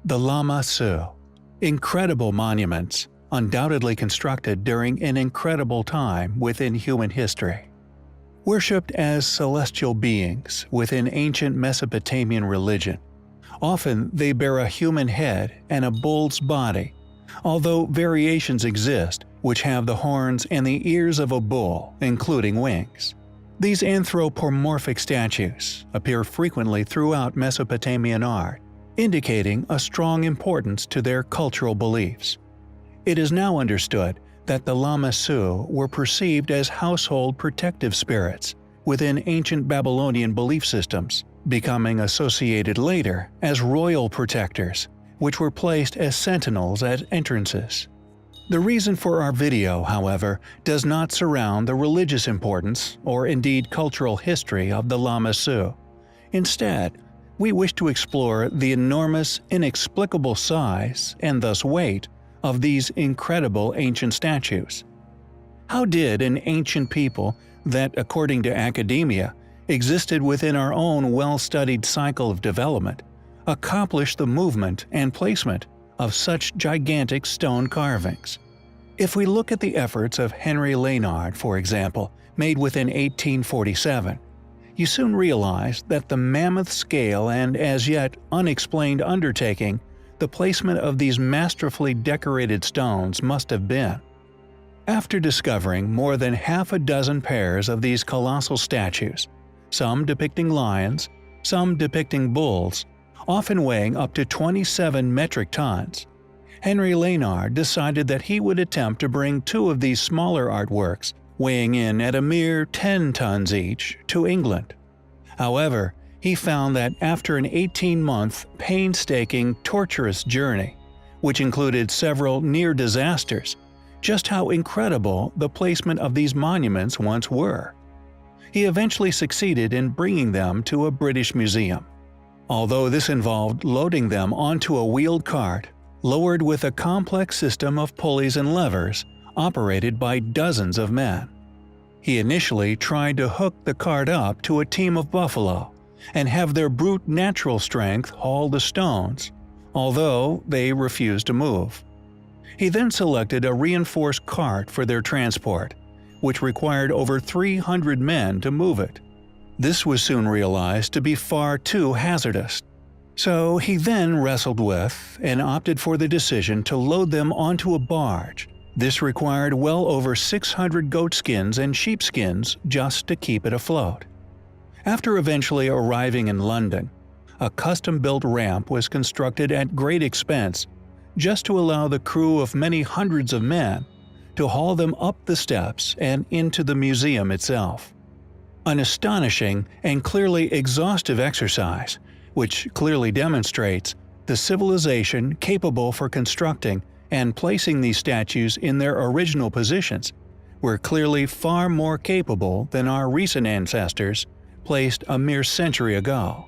The Lamassu. Incredible monuments, undoubtedly constructed during an incredible time within human history. Worshipped as celestial beings within ancient Mesopotamian religion, often they bear a human head and a bull's body, although variations exist which have the horns and the ears of a bull, including wings. These anthropomorphic statues appear frequently throughout Mesopotamian art, indicating a strong importance to their cultural beliefs. It is now understood that the Lamassu were perceived as household protective spirits within ancient Babylonian belief systems, becoming associated later as royal protectors, which were placed as sentinels at entrances. The reason for our video, however, does not surround the religious importance or indeed cultural history of the Lamassu. Instead, we wish to explore the enormous, inexplicable size and thus weight of these incredible ancient statues. How did an ancient people that, according to academia, existed within our own well-studied cycle of development, accomplish the movement and placement of such gigantic stone carvings? If we look at the efforts of Henry Leonard, for example, made within 1847, you soon realize that the mammoth scale and as yet unexplained undertaking the placement of these masterfully decorated stones must have been. After discovering more than half a dozen pairs of these colossal statues, some depicting lions, some depicting bulls, often weighing up to 27 metric tons, Henry Leonard decided that he would attempt to bring two of these smaller artworks, weighing in at a mere 10 tons each, to England. However, he found that after an 18-month, painstaking, torturous journey, which included several near disasters, just how incredible the placement of these monuments once were. He eventually succeeded in bringing them to a British museum. Although this involved loading them onto a wheeled cart, lowered with a complex system of pulleys and levers, operated by dozens of men. He initially tried to hook the cart up to a team of buffalo and have their brute natural strength haul the stones, although they refused to move. He then selected a reinforced cart for their transport, which required over 300 men to move it. This was soon realized to be far too hazardous. So he then wrestled with and opted for the decision to load them onto a barge. This required well over 600 goatskins and sheepskins just to keep it afloat. After eventually arriving in London, a custom-built ramp was constructed at great expense just to allow the crew of many hundreds of men to haul them up the steps and into the museum itself. An astonishing and clearly exhaustive exercise, which clearly demonstrates the civilization capable for constructing and placing these statues in their original positions were clearly far more capable than our recent ancestors placed a mere century ago.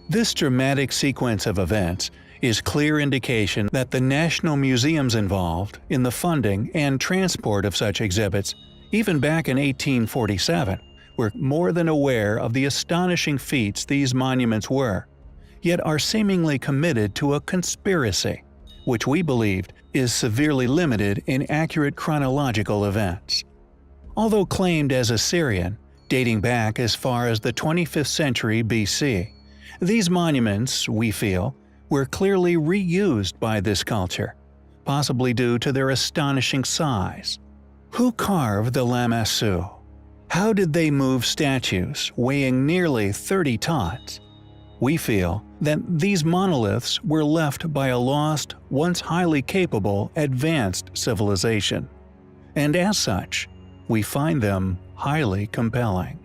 This dramatic sequence of events is clear indication that the national museums involved in the funding and transport of such exhibits, even back in 1847, were more than aware of the astonishing feats these monuments were, yet are seemingly committed to a conspiracy, which we believed is severely limited in accurate chronological events. Although claimed as Assyrian, dating back as far as the 25th century BC, these monuments, we feel, were clearly reused by this culture, possibly due to their astonishing size. Who carved the Lamassu? How did they move statues weighing nearly 30 tons? We feel that these monoliths were left by a lost, once highly capable, advanced civilization. And as such, we find them highly compelling.